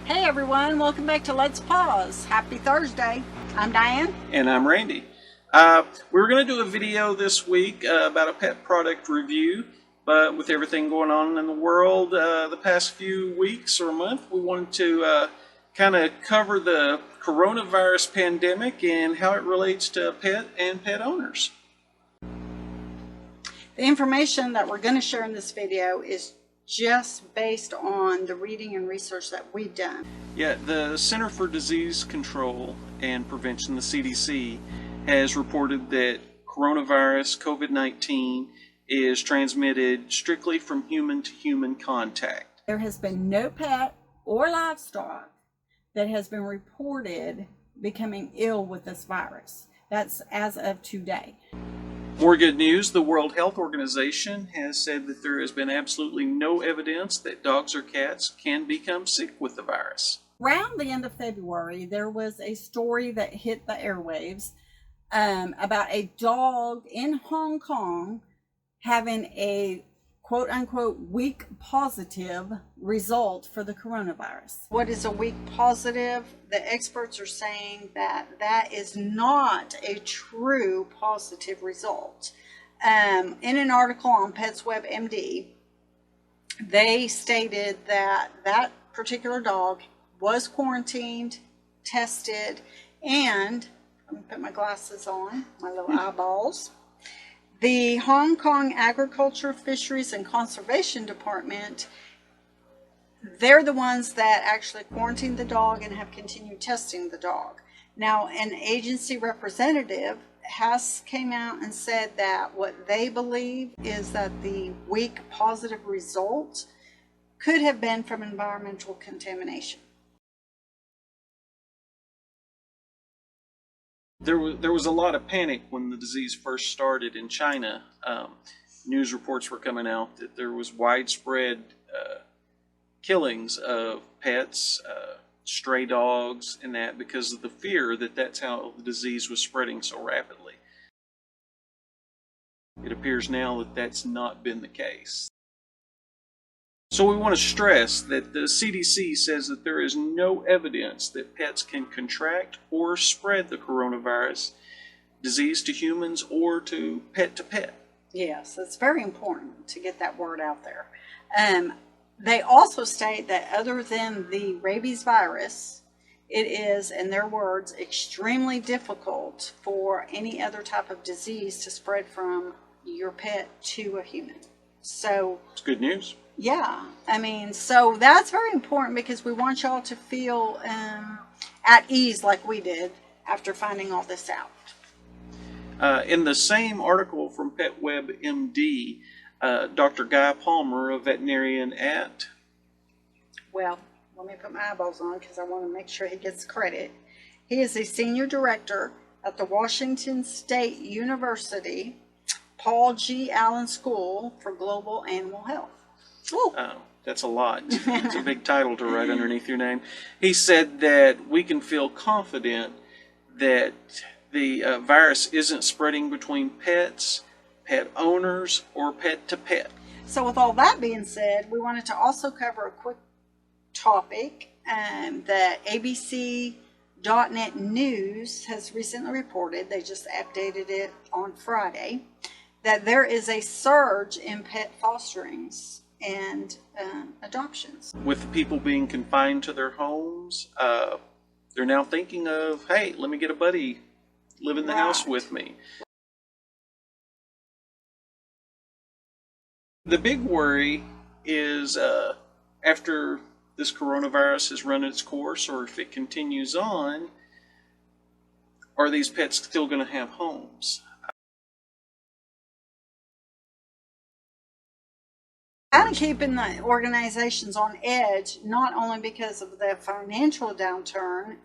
Hey everyone, welcome back to Let's Pause. Happy Thursday. I'm Diane. And I'm Randy. We were going to do a video this week about a pet product review, but with everything going on in the world the past few weeks or month, we wanted to kind of cover the coronavirus pandemic and how it relates to pet and pet owners. The information that we're going to share in this video is just based on the reading and research that we've done. Yeah, the Center for Disease Control and Prevention, the CDC, has reported that coronavirus, COVID-19, is transmitted strictly from human to human contact. There has been no pet or livestock that has been reported becoming ill with this virus. That's as of today. More good news, the World Health Organization has said that there has been absolutely no evidence that dogs or cats can become sick with the virus. Around the end of February, there was a story that hit the airwaves about a dog in Hong Kong having a quote-unquote weak positive result for the coronavirus. What is a weak positive? The experts are saying that that is not a true positive result. In an article on PetsWebMD, they stated that that particular dog was quarantined, tested, and let me put my glasses on, my little eyeballs. The Hong Kong Agriculture, Fisheries, and Conservation Department, they're the ones that actually quarantined the dog and have continued testing the dog. Now, an agency representative has came out and said that what they believe is that the weak positive result could have been from environmental contamination. There was a lot of panic when the disease first started in China. News reports were coming out that there was widespread killings of pets, stray dogs, and that because of the fear that that's how the disease was spreading so rapidly. It appears now that that's not been the case. So we want to stress that the CDC says that there is no evidence that pets can contract or spread the coronavirus disease to humans or to pet. Yes, it's very important to get that word out there. They also state that other than the rabies virus, it is, in their words, extremely difficult for any other type of disease to spread from your pet to a human. So it's good news. Yeah, I mean, so that's very important because we want y'all to feel at ease like we did after finding all this out. In the same article from PetWebMD, Dr. Guy Palmer, a veterinarian at... Well, let me put my eyeballs on because I want to make sure he gets credit. He is a senior director at the Washington State University Paul G. Allen School for Global Animal Health. That's a lot. It's a big title to write underneath your name. He said that we can feel confident that the virus isn't spreading between pets, pet owners, or pet to pet. So with all that being said, we wanted to also cover a quick topic that ABC.net News has recently reported. They just updated it on Friday, that there is a surge in pet fosterings and adoptions. With people being confined to their homes, they're now thinking of, hey, let me get a buddy, live in the house with me. The big worry is after this coronavirus has run its course, or if it continues on, are these pets still going to have homes? Kind of keeping the organizations on edge, not only because of the financial downturn,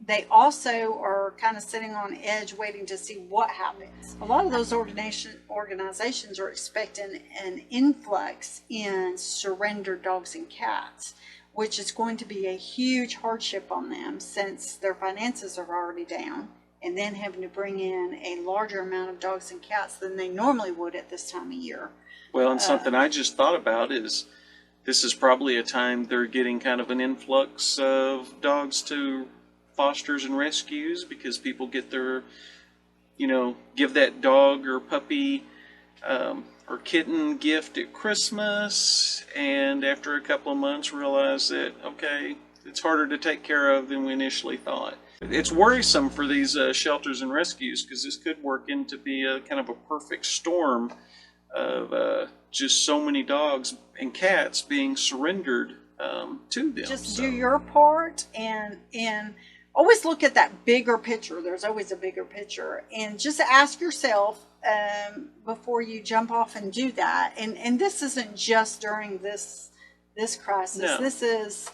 they also are kind of sitting on edge waiting to see what happens. A lot of those organizations are expecting an influx in surrendered dogs and cats, which is going to be a huge hardship on them since their finances are already down, and then having to bring in a larger amount of dogs and cats than they normally would at this time of year. Well, and something I just thought about is this is probably a time they're getting kind of an influx of dogs to fosters and rescues because people get their, give that dog or puppy or kitten gift at Christmas, and after a couple of months realize that, okay, it's harder to take care of than we initially thought. It's worrisome for these shelters and rescues because this could work into be a kind of a perfect storm of just so many dogs and cats being surrendered to them. Just do your part and always look at that bigger picture. There's always a bigger picture, and just ask yourself before you jump off and do that. And this isn't just during this crisis. No. This is,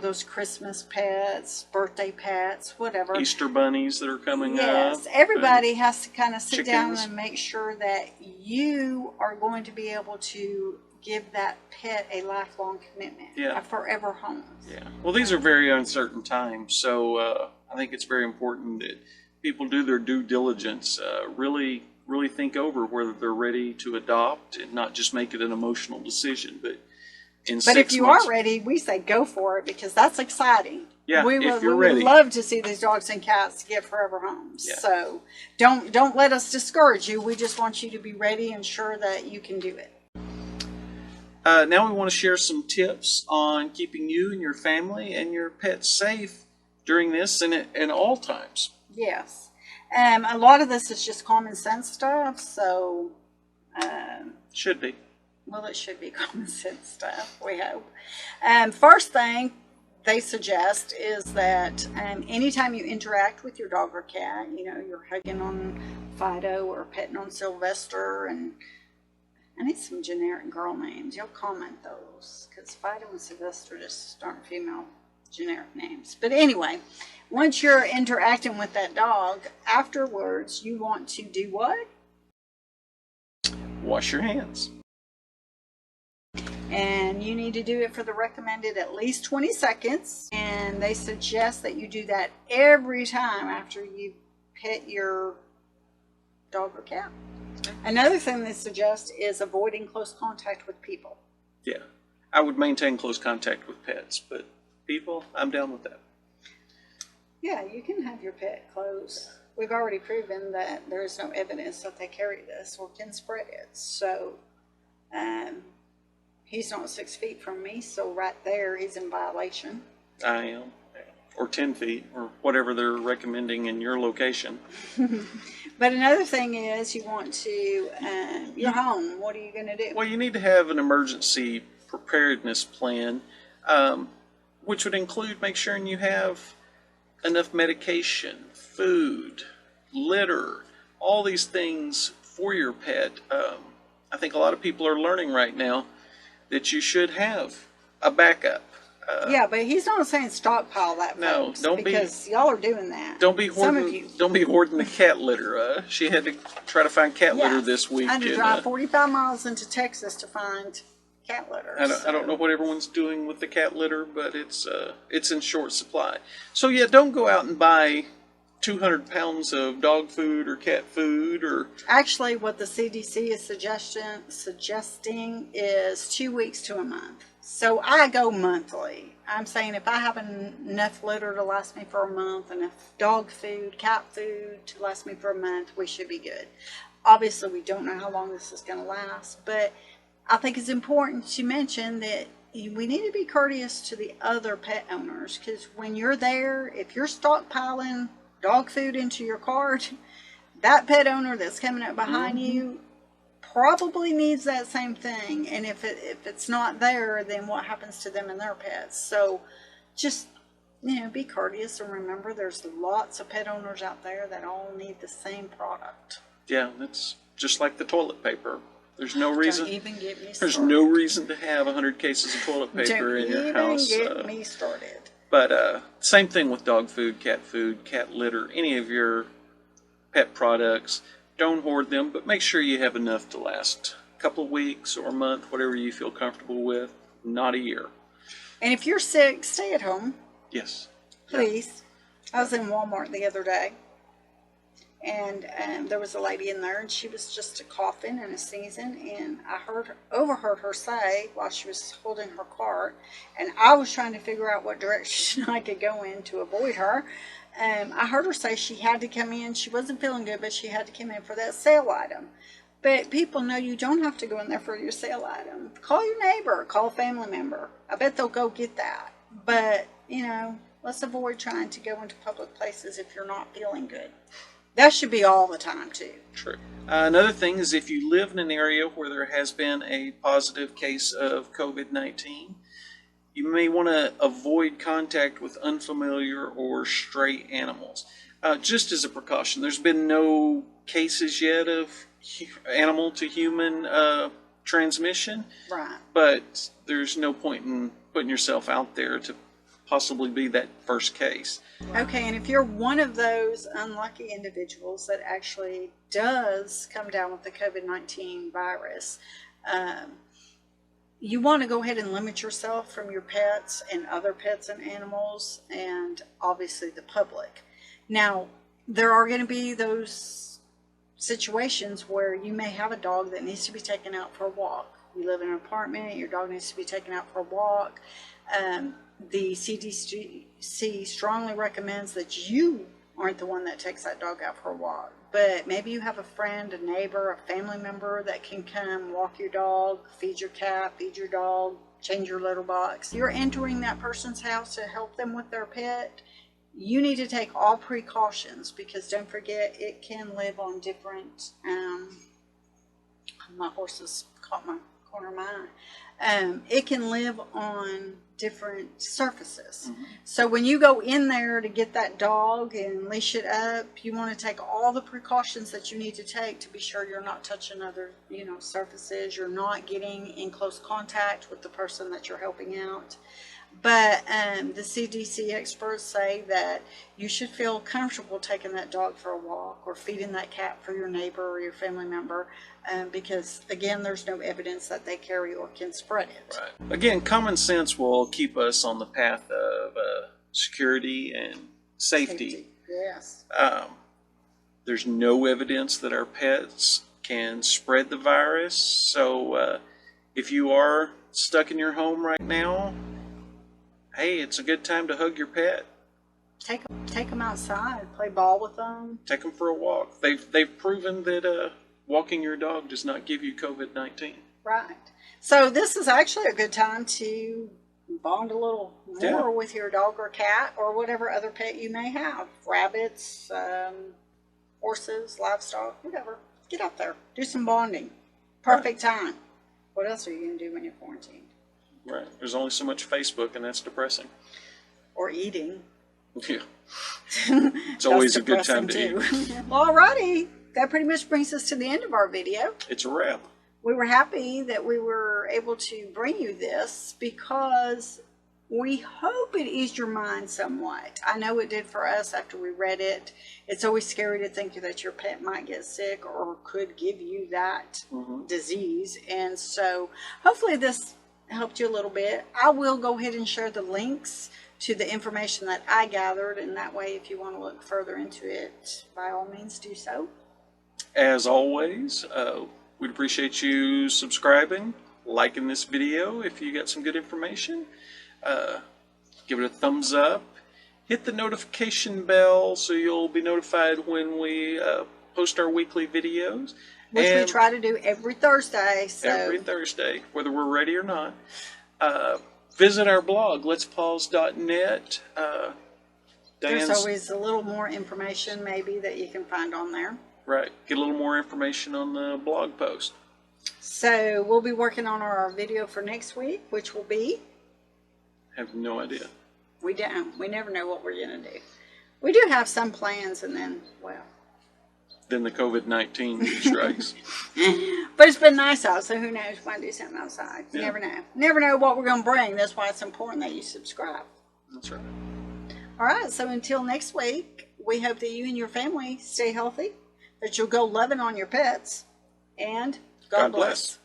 those Christmas pets, birthday pets, whatever. Easter bunnies that are coming up. Yes, everybody has to kind of sit down chickens. and make sure that you are going to be able to give that pet a lifelong commitment, Yeah. a forever home. Yeah. Well, these are very uncertain times, so I think it's very important that people do their due diligence, really think over whether they're ready to adopt and not just make it an emotional decision. But If you are ready, we say go for it because that's exciting. Yeah, we if would, you're we ready. would love to see these dogs and cats get forever homes. Yeah. So don't let us discourage you. We just want you to be ready and sure that you can do it. Now we want to share some tips on keeping you and your family and your pets safe during this and at all times. Yes. A lot of this is just common sense stuff. So, Should be. well, it should be common sense stuff, we hope. First thing they suggest is that anytime you interact with your dog or cat, you're hugging on Fido or petting on Sylvester, and I need some generic girl names. You'll comment those because Fido and Sylvester just aren't female generic names. But anyway, once you're interacting with that dog, afterwards you want to do what? Wash your hands. And you need to do it for the recommended at least 20 seconds. And they suggest that you do that every time after you pet your dog or cat. Another thing they suggest is avoiding close contact with people. Yeah. I would maintain close contact with pets, but people, I'm down with that. Yeah, you can have your pet close. We've already proven that there is no evidence that they carry this or can spread it. So, he's not 6 feet from me, so right there he's in violation. I am. Or 10 feet, or whatever they're recommending in your location. But another thing is you want to, your home, what are you going to do? Well, you need to have an emergency preparedness plan, which would include make sure you have enough medication, food, litter, all these things for your pet. I think a lot of people are learning right now that you should have a backup. Yeah, but he's not saying stockpile that, No, folks, don't be- because y'all are doing that. Don't be Some of hoarding. you. Don't be hoarding the cat litter. She had to try to find cat litter this week. I had to and, drive 45 miles into Texas to find cat litter. I don't know what everyone's doing with the cat litter, but it's in short supply. So yeah, don't go out and buy 200 pounds of dog food or cat food or. Actually, what the CDC is suggesting is 2 weeks to a month. So I go monthly. I'm saying if I have enough litter to last me for a month, enough dog food, cat food to last me for a month, we should be good. Obviously, we don't know how long this is going to last, but I think it's important to mention that we need to be courteous to the other pet owners, because when you're there, if you're stockpiling dog food into your cart, that pet owner that's coming up behind you probably needs that same thing. And if it's not there, then what happens to them and their pets? So just, be courteous and remember there's lots of pet owners out there that all need the same product. Yeah, that's just like the toilet paper. There's no reason. Don't even get me started. There's no reason to have 100 cases of toilet paper in your house. Don't even get me started. But same thing with dog food, cat litter, any of your pet products. Don't hoard them, but make sure you have enough to last a couple of weeks or a month, whatever you feel comfortable with, not a year. And if you're sick, stay at home, Yes. please. I was in Walmart the other day, and there was a lady in there, and she was just coughing and sneezing, and I overheard her say while she was holding her cart, and I was trying to figure out what direction I could go in to avoid her. I heard her say she had to come in. She wasn't feeling good, but she had to come in for that sale item. But people know you don't have to go in there for your sale item. Call your neighbor, call a family member. I bet they'll go get that. But, let's avoid trying to go into public places if you're not feeling good. That should be all the time, too. True. Another thing is if you live in an area where there has been a positive case of COVID-19, you may want to avoid contact with unfamiliar or stray animals. Just as a precaution, there's been no cases yet of animal to human transmission. Right. But there's no point in putting yourself out there to possibly be that first case. Okay, and if you're one of those unlucky individuals that actually does come down with the COVID-19 virus, you want to go ahead and limit yourself from your pets and other pets and animals, and obviously the public. Now, there are going to be those situations where you may have a dog that needs to be taken out for a walk. You live in an apartment, your dog needs to be taken out for a walk. The CDC strongly recommends that you aren't the one that takes that dog out for a walk. But maybe you have a friend, a neighbor, a family member that can come walk your dog, feed your cat, feed your dog, change your litter box. You're entering that person's house to help them with their pet. You need to take all precautions, because don't forget, it can live on different, my horse has caught my corner of my eye. It can live on different surfaces. Mm-hmm. So when you go in there to get that dog and leash it up, you want to take all the precautions that you need to take to be sure you're not touching other, surfaces. You're not getting in close contact with the person that you're helping out. But the CDC experts say that you should feel comfortable taking that dog for a walk or feeding that cat for your neighbor or your family member, because, again, there's no evidence that they carry or can spread it. Right. Again, common sense will keep us on the path of security and safety. Yes. There's no evidence that our pets can spread the virus. So if you are stuck in your home right now, hey, it's a good time to hug your pet. Take them outside, play ball with them. Take them for a walk. They've proven that walking your dog does not give you COVID-19. Right. So this is actually a good time to bond a little more with your dog or cat or whatever other pet you may have. Rabbits, horses, livestock, whatever. Get out there. Do some bonding. Perfect time. What else are you going to do when you're quarantined? Right. There's only so much Facebook, and that's depressing. Or eating. Yeah. It's always a good time to eat. Well, alrighty. That pretty much brings us to the end of our video. It's a wrap. We were happy that we were able to bring you this because we hope it eased your mind somewhat. I know it did for us after we read it. It's always scary to think that your pet might get sick or could give you that disease. And so hopefully this helped you a little bit. I will go ahead and share the links to the information that I gathered, and that way if you want to look further into it, by all means do so. As always, we'd appreciate you subscribing, liking this video if you got some good information. Give it a thumbs up. Hit the notification bell so you'll be notified when we post our weekly videos. Which we try to do every Thursday. So. Every Thursday, whether we're ready or not. Visit our blog, letspause.net. There's always a little more information maybe that you can find on there. Right. Get a little more information on the blog post. So we'll be working on our video for next week, which will be? Have no idea. We don't. We never know what we're going to do. We do have some plans, and then, well. Then the COVID-19 strikes. But it's been nice out, so who knows? We might do something outside. You never know. Never know what we're going to bring. That's why it's important that you subscribe. That's right. All right, so until next week, we hope that you and your family stay healthy, that you'll go loving on your pets, and God bless.